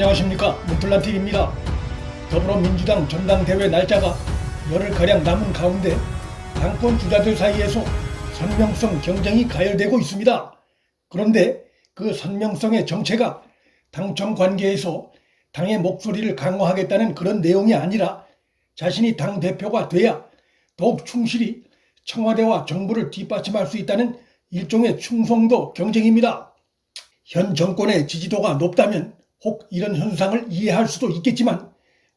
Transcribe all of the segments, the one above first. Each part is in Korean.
안녕하십니까, 문틀란TV입니다. 더불어민주당 전당대회 날짜가 열흘가량 남은 가운데 당권 주자들 사이에서 선명성 경쟁이 가열되고 있습니다. 그런데 그 선명성의 정체가 당청 관계에서 당의 목소리를 강화하겠다는 그런 내용이 아니라 자신이 당대표가 돼야 더욱 충실히 청와대와 정부를 뒷받침할 수 있다는 일종의 충성도 경쟁입니다. 현 정권의 지지도가 높다면 혹 이런 현상을 이해할 수도 있겠지만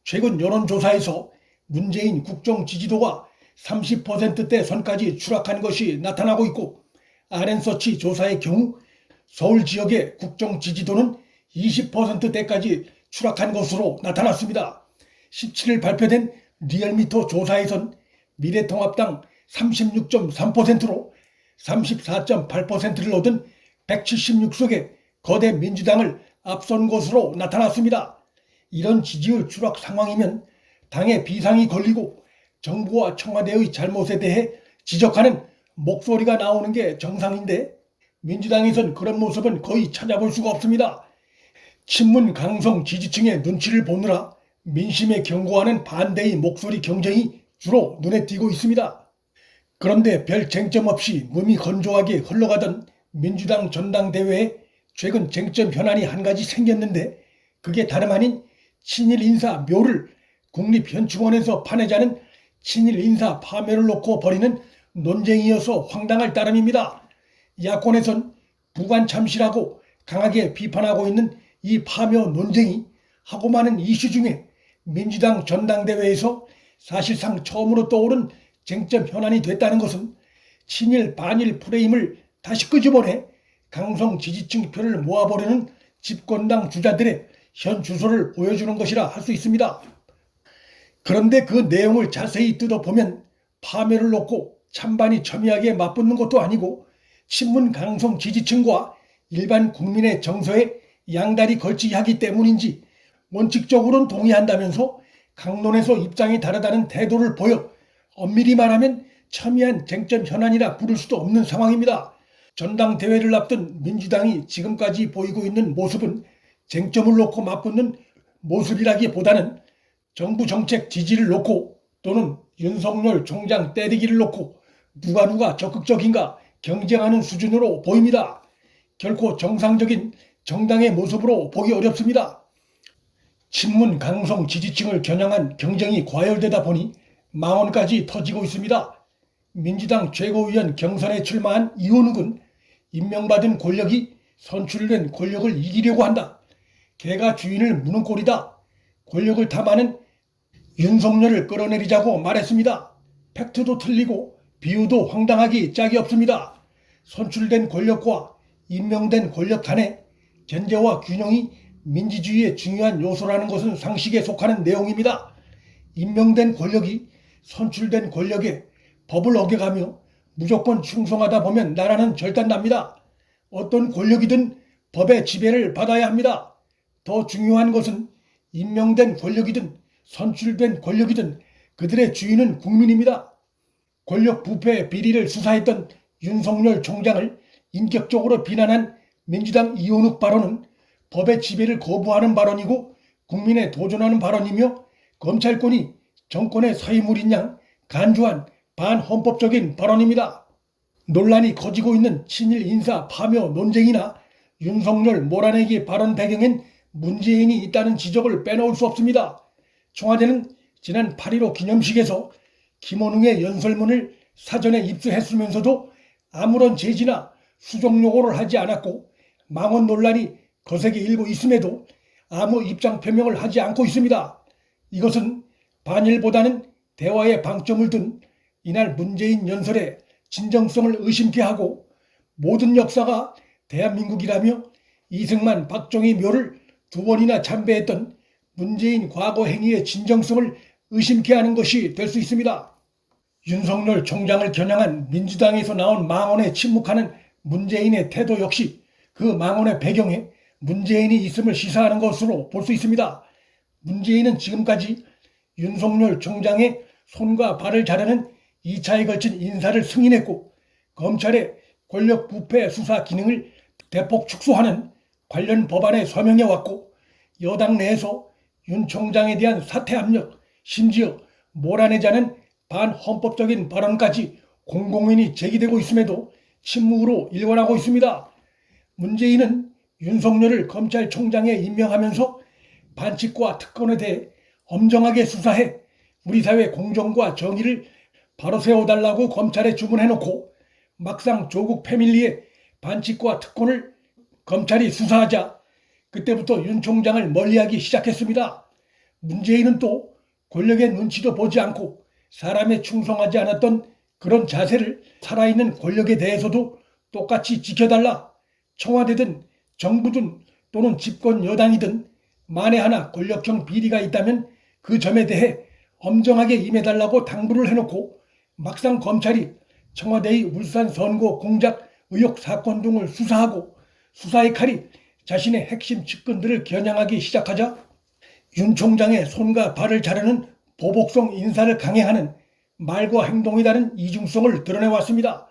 최근 여론조사에서 문재인 국정 지지도가 30%대 선까지 추락한 것이 나타나고 있고, RN서치 조사의 경우 서울 지역의 국정 지지도는 20%대까지 추락한 것으로 나타났습니다. 17일 발표된 리얼미터 조사에선 미래통합당 36.3%로 34.8%를 얻은 176석의 거대 민주당을 앞선 것으로 나타났습니다. 이런 지지율 추락 상황이면 당에 비상이 걸리고 정부와 청와대의 잘못에 대해 지적하는 목소리가 나오는 게 정상인데, 민주당에선 그런 모습은 거의 찾아볼 수가 없습니다. 친문 강성 지지층의 눈치를 보느라 민심에 경고하는 반대의 목소리 경쟁이 주로 눈에 띄고 있습니다. 그런데 별 쟁점 없이 몸이 건조하게 흘러가던 민주당 전당대회에 최근 쟁점 현안이 한 가지 생겼는데, 그게 다름 아닌 친일 인사 묘를 국립현충원에서 파내자는 친일 인사 파묘를 놓고 벌이는 논쟁이어서 황당할 따름입니다. 야권에선 부관참시라고 강하게 비판하고 있는 이 파묘 논쟁이 하고 많은 이슈 중에 민주당 전당대회에서 사실상 처음으로 떠오른 쟁점 현안이 됐다는 것은 친일 반일 프레임을 다시 끄집어내 강성 지지층 표를 모아보려는 집권당 주자들의 현 주소를 보여주는 것이라 할 수 있습니다. 그런데 그 내용을 자세히 뜯어보면 파묘를 놓고 찬반이 첨예하게 맞붙는 것도 아니고 친문 강성 지지층과 일반 국민의 정서에 양다리 걸치기 하기 때문인지 원칙적으로는 동의한다면서 강론에서 입장이 다르다는 태도를 보여 엄밀히 말하면 첨예한 쟁점 현안이라 부를 수도 없는 상황입니다. 전당대회를 앞둔 민주당이 지금까지 보이고 있는 모습은 쟁점을 놓고 맞붙는 모습이라기보다는 정부 정책 지지를 놓고 또는 윤석열 총장 때리기를 놓고 누가 적극적인가 경쟁하는 수준으로 보입니다. 결코 정상적인 정당의 모습으로 보기 어렵습니다. 친문 강성 지지층을 겨냥한 경쟁이 과열되다 보니 망언까지 터지고 있습니다. 민주당 최고위원 경선에 출마한 이원욱은 임명받은 권력이 선출된 권력을 이기려고 한다. 개가 주인을 무는 꼴이다. 권력을 탐하는 윤석열을 끌어내리자고 말했습니다. 팩트도 틀리고 비유도 황당하기 짝이 없습니다. 선출된 권력과 임명된 권력 간의 견제와 균형이 민주주의의 중요한 요소라는 것은 상식에 속하는 내용입니다. 임명된 권력이 선출된 권력에 법을 어겨가며 무조건 충성하다 보면 나라는 절단납니다. 어떤 권력이든 법의 지배를 받아야 합니다. 더 중요한 것은 임명된 권력이든 선출된 권력이든 그들의 주인은 국민입니다. 권력 부패 비리를 수사했던 윤석열 총장을 인격적으로 비난한 민주당 이원욱 발언은 법의 지배를 거부하는 발언이고 국민에 도전하는 발언이며 검찰권이 정권의 사위물인 양 간주한 반헌법적인 발언입니다. 논란이 커지고 있는 친일 인사 파묘 논쟁이나 윤석열 몰아내기 발언 배경엔 문재인이 있다는 지적을 빼놓을 수 없습니다. 청와대는 지난 8.15 기념식에서 김원웅의 연설문을 사전에 입수했으면서도 아무런 제지나 수정 요구를 하지 않았고, 망언 논란이 거세게 일고 있음에도 아무 입장 표명을 하지 않고 있습니다. 이것은 반일보다는 대화의 방점을 둔 이날 문재인 연설의 진정성을 의심케 하고, 모든 역사가 대한민국이라며 이승만 박정희 묘를 2번이나 참배했던 문재인 과거 행위의 진정성을 의심케 하는 것이 될 수 있습니다. 윤석열 총장을 겨냥한 민주당에서 나온 망언에 침묵하는 문재인의 태도 역시 그 망언의 배경에 문재인이 있음을 시사하는 것으로 볼 수 있습니다. 문재인은 지금까지 윤석열 총장의 손과 발을 자르는 2차에 걸친 인사를 승인했고, 검찰의 권력 부패 수사 기능을 대폭 축소하는 관련 법안에 서명해왔고, 여당 내에서 윤 총장에 대한 사퇴 압력, 심지어 몰아내자는 반헌법적인 발언까지 공공연히 제기되고 있음에도 침묵으로 일관하고 있습니다. 문재인은 윤석열을 검찰총장에 임명하면서 반칙과 특권에 대해 엄정하게 수사해 우리 사회 공정과 정의를 바로 세워달라고 검찰에 주문해놓고 막상 조국 패밀리의 반칙과 특권을 검찰이 수사하자 그때부터 윤 총장을 멀리하기 시작했습니다. 문재인은 또 권력의 눈치도 보지 않고 사람에 충성하지 않았던 그런 자세를 살아있는 권력에 대해서도 똑같이 지켜달라, 청와대든 정부든 또는 집권 여당이든 만에 하나 권력형 비리가 있다면 그 점에 대해 엄정하게 임해달라고 당부를 해놓고 막상 검찰이 청와대의 울산 선거 공작 의혹 사건 등을 수사하고 수사의 칼이 자신의 핵심 측근들을 겨냥하기 시작하자 윤 총장의 손과 발을 자르는 보복성 인사를 강행하는 말과 행동이 다른 이중성을 드러내왔습니다.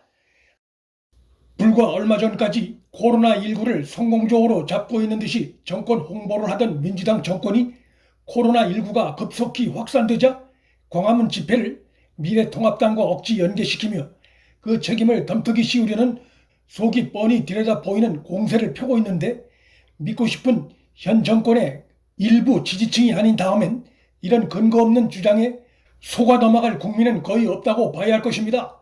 불과 얼마 전까지 코로나19를 성공적으로 잡고 있는 듯이 정권 홍보를 하던 민주당 정권이 코로나19가 급속히 확산되자 광화문 집회를 미래통합당과 억지 연계시키며 그 책임을 덤터기 씌우려는 속이 뻔히 들여다 보이는 공세를 펴고 있는데, 믿고 싶은 현 정권의 일부 지지층이 아닌 다음엔 이런 근거 없는 주장에 속아 넘어갈 국민은 거의 없다고 봐야 할 것입니다.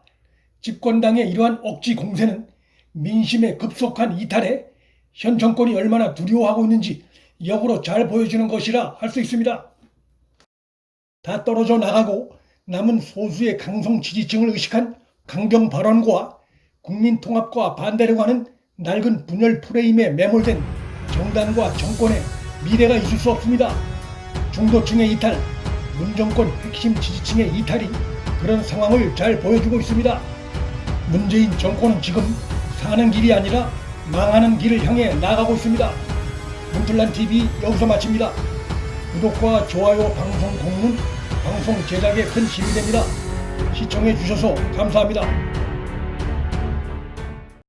집권당의 이러한 억지 공세는 민심의 급속한 이탈에 현 정권이 얼마나 두려워하고 있는지 역으로 잘 보여주는 것이라 할 수 있습니다. 다 떨어져 나가고 남은 소수의 강성 지지층을 의식한 강경 발언과 국민 통합과 반대로 가는 낡은 분열 프레임에 매몰된 정당과 정권의 미래가 있을 수 없습니다. 중도층의 이탈, 문정권 핵심 지지층의 이탈이 그런 상황을 잘 보여주고 있습니다. 문재인 정권은 지금 사는 길이 아니라 망하는 길을 향해 나아가고 있습니다. 문틀란TV 여기서 마칩니다. 구독과 좋아요, 방송 공유는 방송 제작에 큰 힘이 됩니다. 시청해 주셔서 감사합니다.